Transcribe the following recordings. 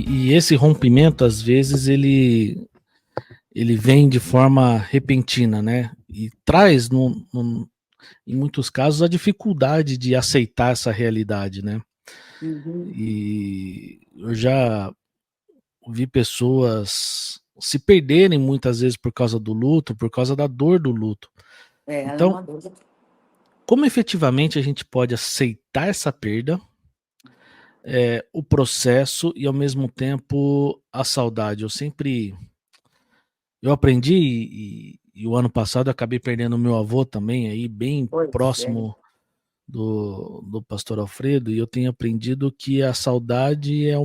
E esse rompimento, às vezes, ele vem de forma repentina, né? E traz, em muitos casos, a dificuldade de aceitar essa realidade, né? Uhum. E eu já vi pessoas se perderem muitas vezes por causa do luto, por causa da dor do luto. É Então, uma dor. como efetivamente a gente pode aceitar essa perda, o processo e ao mesmo tempo a saudade? Eu aprendi e o ano passado eu acabei perdendo meu avô também, aí bem Pois é. próximo do pastor Alfredo, e eu tenho aprendido que a saudade é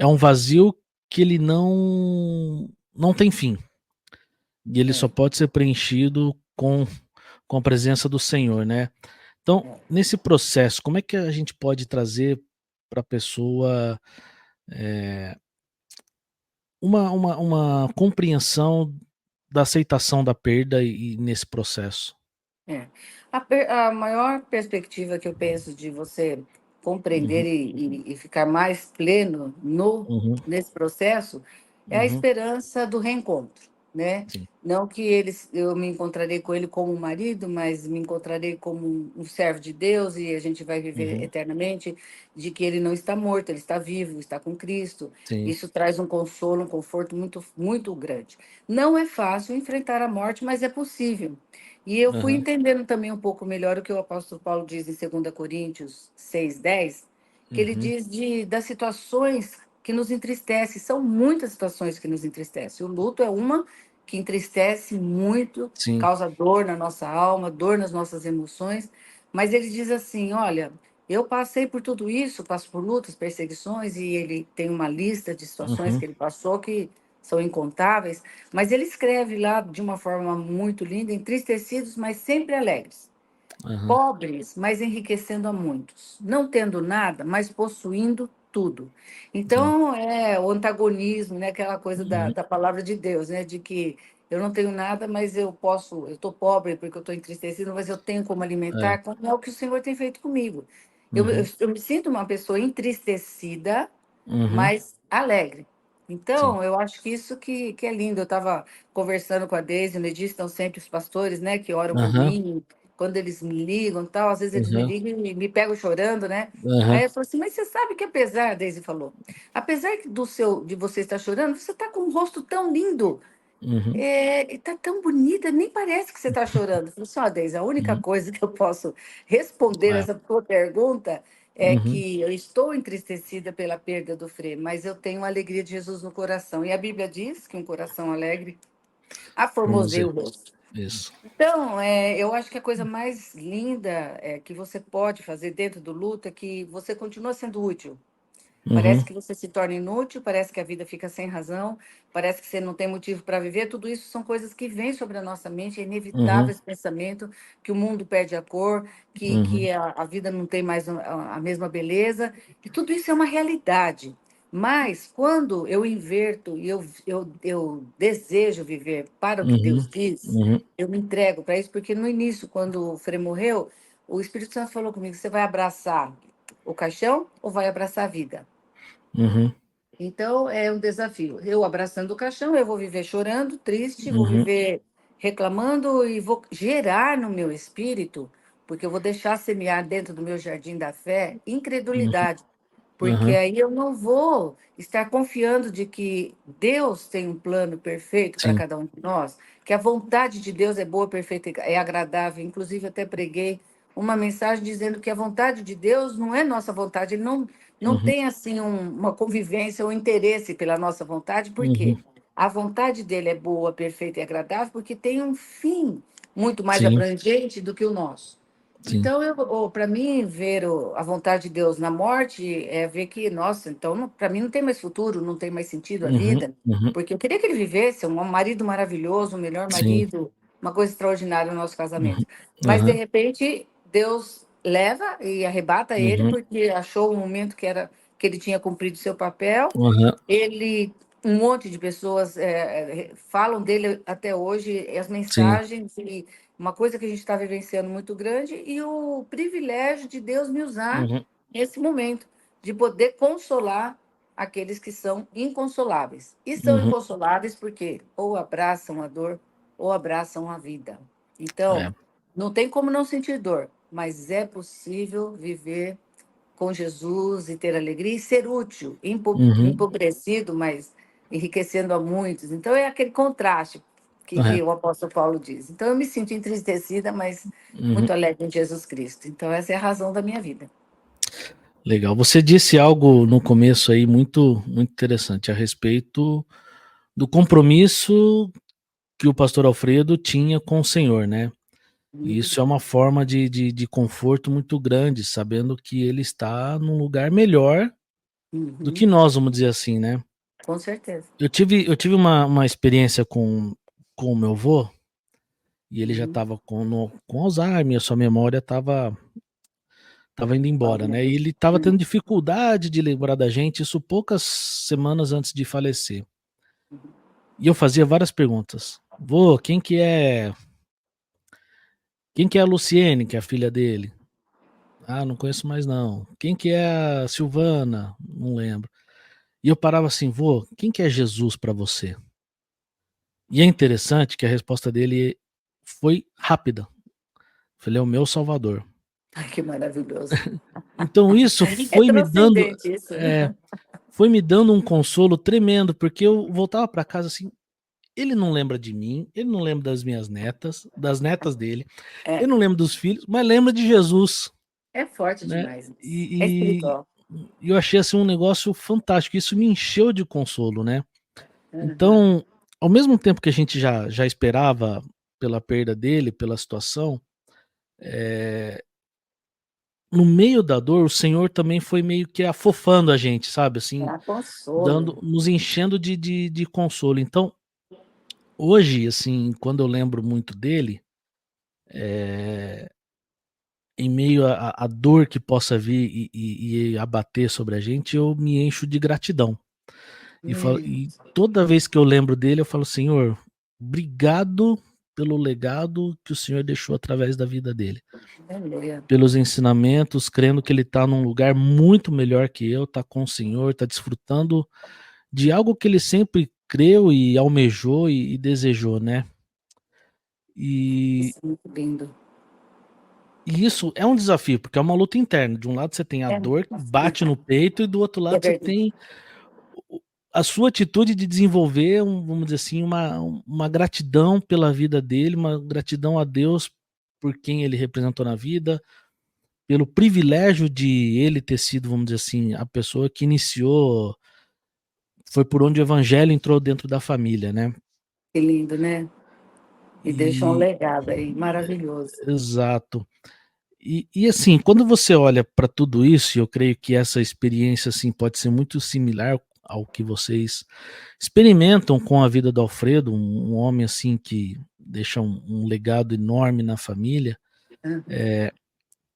um vazio que ele não tem fim. E ele só É, pode ser preenchido com a presença do Senhor, né? Então, é. nesse processo, como é que a gente pode trazer para a pessoa uma compreensão da aceitação da perda e nesse processo? É. A maior perspectiva que eu penso de você compreender Uhum, e ficar mais pleno uhum, nesse processo é a uhum, esperança do reencontro, né? sim, Não que eu me encontrarei com ele como um marido, mas me encontrarei como um servo de Deus e a gente vai viver uhum, eternamente, de que ele não está morto, ele está vivo, está com Cristo. sim, Isso traz um consolo, um conforto muito, muito grande. Não é fácil enfrentar a morte, mas é possível. E eu fui aham, entendendo também um pouco melhor o que o apóstolo Paulo diz em 2 Coríntios 6:10, que ele uhum, diz das situações que nos entristecem. São muitas situações que nos entristecem. O luto é uma que entristece muito, sim, causa dor na nossa alma, dor nas nossas emoções. Mas ele diz assim: olha, eu passei por tudo isso, passo por lutas, perseguições, e ele tem uma lista de situações uhum, que ele passou que são incontáveis. Mas ele escreve lá de uma forma muito linda: entristecidos, mas sempre alegres. aham, Pobres, mas enriquecendo a muitos. Não tendo nada, mas possuindo tudo. sim, Então, é o antagonismo, né? Aquela coisa uhum, da palavra de Deus, né? De que eu não tenho nada, mas eu estou pobre porque eu estou entristecido, mas eu tenho como é, alimentar, como é o que o Senhor tem feito comigo. uhum, Eu me sinto uma pessoa entristecida, uhum, mas alegre. sim, Então, eu acho que isso que é lindo. Eu estava conversando com a Deise, no Edith, estão sempre os pastores, né, que oram por aham, mim, quando eles me ligam, tal, às vezes eles me aham, ligam e me pegam chorando, né? Aí aham, eu falo assim, mas você sabe que apesar, a Deise falou, apesar de você estar chorando, você está com um rosto tão lindo, uhum, está tão bonita, nem parece que você está chorando. Eu falei assim, ó, Deise, a única uhum, coisa que eu posso responder é, essa tua pergunta é uhum, que eu estou entristecida pela perda do Frei, mas eu tenho a alegria de Jesus no coração. E a Bíblia diz que um coração alegre aformoseia formoseia, o rosto. isso, Então, eu acho que a coisa mais linda que você pode fazer dentro do luto é que você continua sendo útil. Parece uhum, que você se torna inútil, parece que a vida fica sem razão, parece que você não tem motivo para viver. Tudo isso são coisas que vêm sobre a nossa mente, é inevitável uhum, esse pensamento que o mundo perde a cor, uhum, que a vida não tem mais a mesma beleza, e tudo isso é uma realidade. Mas quando eu inverto e eu desejo viver para o que uhum, Deus diz, uhum, eu me entrego para isso, porque no início, quando o Frei morreu, o Espírito Santo falou comigo: você vai abraçar o caixão ou vai abraçar a vida? uhum, Então, é um desafio. Eu abraçando o caixão, eu vou viver chorando, triste, vou uhum, viver reclamando e vou gerar no meu espírito, porque eu vou deixar semear dentro do meu jardim da fé uhum, incredulidade, porque aham, aí eu não vou estar confiando de que Deus tem um plano perfeito para sim, cada um de nós, que a vontade de Deus é boa, perfeita e é agradável. Inclusive, até preguei uma mensagem dizendo que a vontade de Deus não é nossa vontade, ele não uhum, tem assim uma convivência ou interesse pela nossa vontade, por quê? uhum, A vontade dele é boa, perfeita e agradável, porque tem um fim muito mais sim, abrangente do que o nosso. sim, Então, para mim, ver a vontade de Deus na morte é ver que, nossa, então, para mim não tem mais futuro, não tem mais sentido a uhum, vida, uhum, porque eu queria que ele vivesse um marido maravilhoso, o melhor sim, marido, uma coisa extraordinária no nosso casamento. uhum, Mas, de aham, repente, Deus leva e arrebata ele, uhum, porque achou o momento que ele tinha cumprido seu papel. aham, Ele, um monte de pessoas falam dele até hoje, as sim, mensagens, e uma coisa que a gente está vivenciando muito grande, e o privilégio de Deus me usar uhum, nesse momento, de poder consolar aqueles que são inconsoláveis. E são Uhum. inconsoláveis porque ou abraçam a dor ou abraçam a vida. Então, É. não tem como não sentir dor, mas é possível viver com Jesus e ter alegria e ser útil, Uhum. empobrecido, mas enriquecendo a muitos. Então, é aquele contraste É. que o apóstolo Paulo diz. Então, eu me sinto entristecida, mas Uhum. muito alegre em Jesus Cristo. Então, essa é a razão da minha vida. Legal. Você disse algo no começo aí muito interessante a respeito do compromisso que o pastor Alfredo tinha com o Senhor, né? E Uhum, isso é uma forma de conforto muito grande, sabendo que ele está num lugar melhor do que uhum, nós, vamos dizer assim, né? com certeza. Eu tive uma experiência com o meu avô, e ele já Uhum, estava com Alzheimer, a sua memória estava indo embora, né? E ele estava uhum. tendo dificuldade de lembrar da gente, isso poucas semanas antes de falecer. E eu fazia várias perguntas. Vô, quem que é a Luciene, que é a filha dele? Ah, não conheço mais não. Quem que é a Silvana? Não lembro. E eu parava assim, vô, quem que é Jesus para você? E é interessante que a resposta dele foi rápida. Ele é o meu salvador. Ai, que maravilhoso. Então isso É transcendente isso. foi me dando um consolo tremendo, porque eu voltava para casa assim, ele não lembra de mim, ele não lembra das minhas netas, das netas dele, ele É, não lembra dos filhos, mas lembra de Jesus, é forte né? demais isso. É E, espiritual. eu achei assim um negócio fantástico, isso me encheu de consolo, né? Uhum. Então, ao mesmo tempo que a gente já esperava pela perda dele, pela situação, no meio da dor, o Senhor também foi meio que afofando a gente, sabe, assim, É consolo. nos enchendo de consolo. Então, hoje, assim, quando eu lembro muito dele, eh, em meio à dor que possa vir e abater sobre a gente, eu me encho de gratidão. Hum, E toda vez que eu lembro dele, eu falo: "Senhor, obrigado pelo legado que o Senhor deixou através da vida dele, aleluia. pelos ensinamentos, crendo que ele está num lugar muito melhor que eu, está com o Senhor, está desfrutando de algo que ele sempre creu e almejou e desejou, né". E Isso é muito lindo. E isso é um desafio, porque é uma luta interna. De um lado você tem a É, dor que bate no peito e do outro é lado você verdade. tem o a sua atitude de desenvolver vamos dizer assim, uma gratidão pela vida dele, uma gratidão a Deus por quem ele representou na vida, pelo privilégio de ele ter sido, vamos dizer assim, a pessoa que iniciou foi por onde o evangelho entrou dentro da família, né. Que lindo, né? E deixa um E legado aí, maravilhoso. exato. Assim, quando você olha para tudo isso, e eu creio que essa experiência, assim, pode ser muito similar ao que vocês experimentam com a vida do Alfredo, um homem, assim, que deixa um legado enorme na família. Uhum.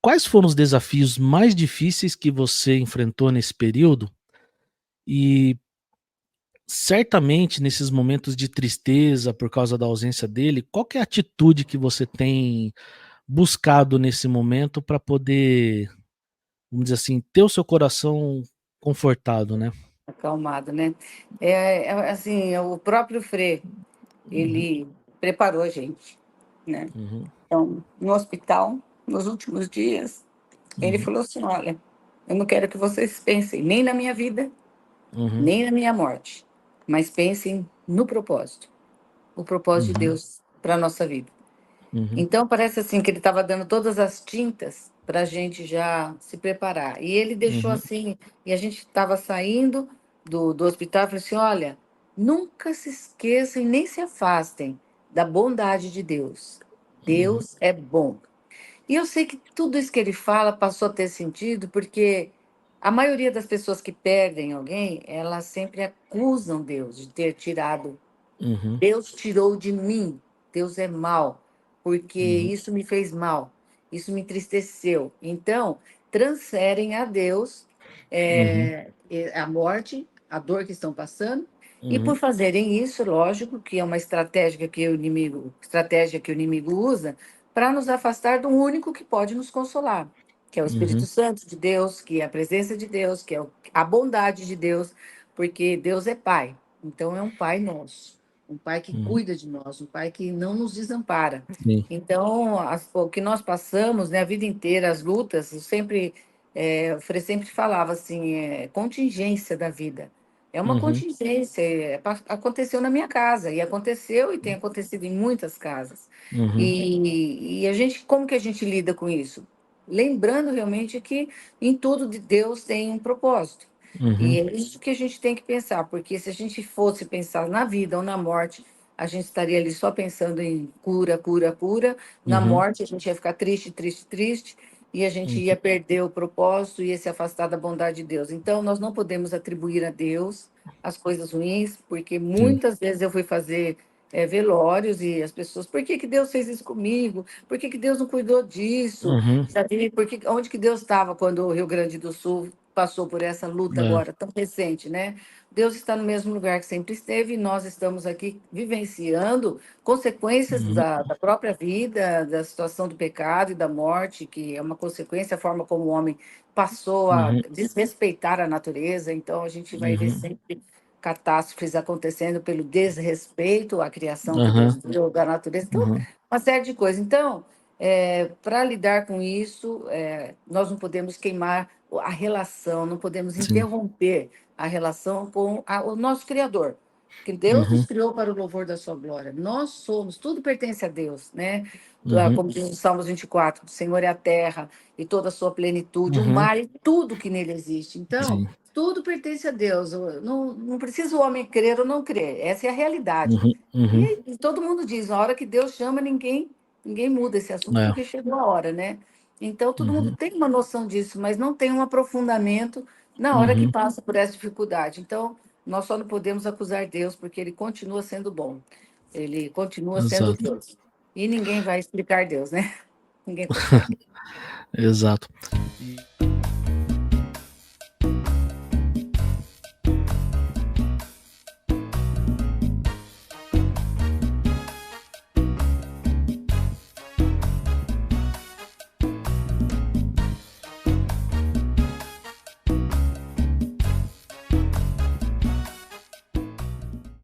Quais foram os desafios mais difíceis que você enfrentou nesse período? E certamente nesses momentos de tristeza por causa da ausência dele, qual que é a atitude que você tem buscado nesse momento para poder, vamos dizer assim, ter o seu coração confortado, né. Acalmado, né? Assim, o próprio Frei, Uhum, ele preparou a gente, né? uhum, Então, no hospital, nos últimos dias, ele uhum, falou assim: olha, eu não quero que vocês pensem nem na minha vida, uhum, nem na minha morte, mas pensem no propósito, o propósito de uhum, Deus para a nossa vida. uhum, Então, parece assim que ele estava dando todas as tintas para a gente já se preparar. E ele deixou uhum, assim, e a gente estava saindo do hospital e falou assim: olha, nunca se esqueçam e nem se afastem da bondade de Deus. uhum, Deus é bom. E eu sei que tudo isso que ele fala passou a ter sentido, porque a maioria das pessoas que perdem alguém, elas sempre acusam Deus de ter tirado. uhum, Deus tirou de mim. Deus é mal, porque uhum, isso me fez mal, isso me entristeceu. Então, transferem a Deus uhum, a morte, a dor que estão passando, e por uhum, fazerem isso, lógico que é uma estratégia que o inimigo usa para nos afastar do único que pode nos consolar. que é o Espírito Uhum. Santo de Deus, que é a presença de Deus, que é a bondade de Deus, porque Deus é Pai. Então, é um Pai nosso, um Pai que Uhum. cuida de nós, um Pai que não nos desampara. Sim. Então, o que nós passamos, né, a vida inteira, as lutas, eu sempre, o Frei sempre falava assim, contingência da vida. É uma Uhum. contingência, aconteceu na minha casa, e aconteceu e tem acontecido em muitas casas. Uhum. E a gente, como que a gente lida com isso? Lembrando realmente que em tudo de Deus tem um propósito. E Uhum. é isso que a gente tem que pensar, porque se a gente fosse pensar na vida ou na morte, a gente estaria ali só pensando em cura, cura, cura. Na Uhum. morte, a gente ia ficar triste, triste, triste, e a gente Uhum. ia perder o propósito e ia se afastar da bondade de Deus. Então, nós não podemos atribuir a Deus as coisas ruins, porque Sim. muitas vezes eu fui fazer velórios e as pessoas, por que que Deus fez isso comigo? Por que que Deus não cuidou disso? Uhum. Sabe, onde que Deus estava quando o Rio Grande do Sul passou por essa luta É. agora, tão recente, né? Deus está no mesmo lugar que sempre esteve e nós estamos aqui vivenciando consequências Uhum. da própria vida, da situação do pecado e da morte, que é uma consequência, a forma como o homem passou a Uhum. desrespeitar a natureza. Então, a gente vai ver Uhum. sempre catástrofes acontecendo pelo desrespeito à criação que Deus Aham. deu da natureza. Então, Uhum. uma série de coisas. Então, para lidar com isso, nós não podemos queimar a relação, não podemos Sim. interromper a relação com o nosso Criador. Que Deus nos Uhum. criou para o louvor da sua glória. Nós somos, tudo pertence a Deus, né? Uhum. Como diz o Salmos 24, do Senhor é a terra e toda a sua plenitude, o Uhum. mar e tudo que nele existe. Então, Sim. tudo pertence a Deus. Não, não precisa o homem crer ou não crer. Essa é a realidade. Uhum. Uhum. E todo mundo diz, na hora que Deus chama, ninguém muda esse assunto, É. porque chegou a hora, né? Então, todo mundo Uhum. tem uma noção disso, mas não tem um aprofundamento na hora que Uhum. passa por essa dificuldade. Então, nós só não podemos acusar Deus, porque Ele continua sendo bom. Ele continua sendo Exato. Deus. E ninguém vai explicar Deus, né? Ninguém consegue. Exato.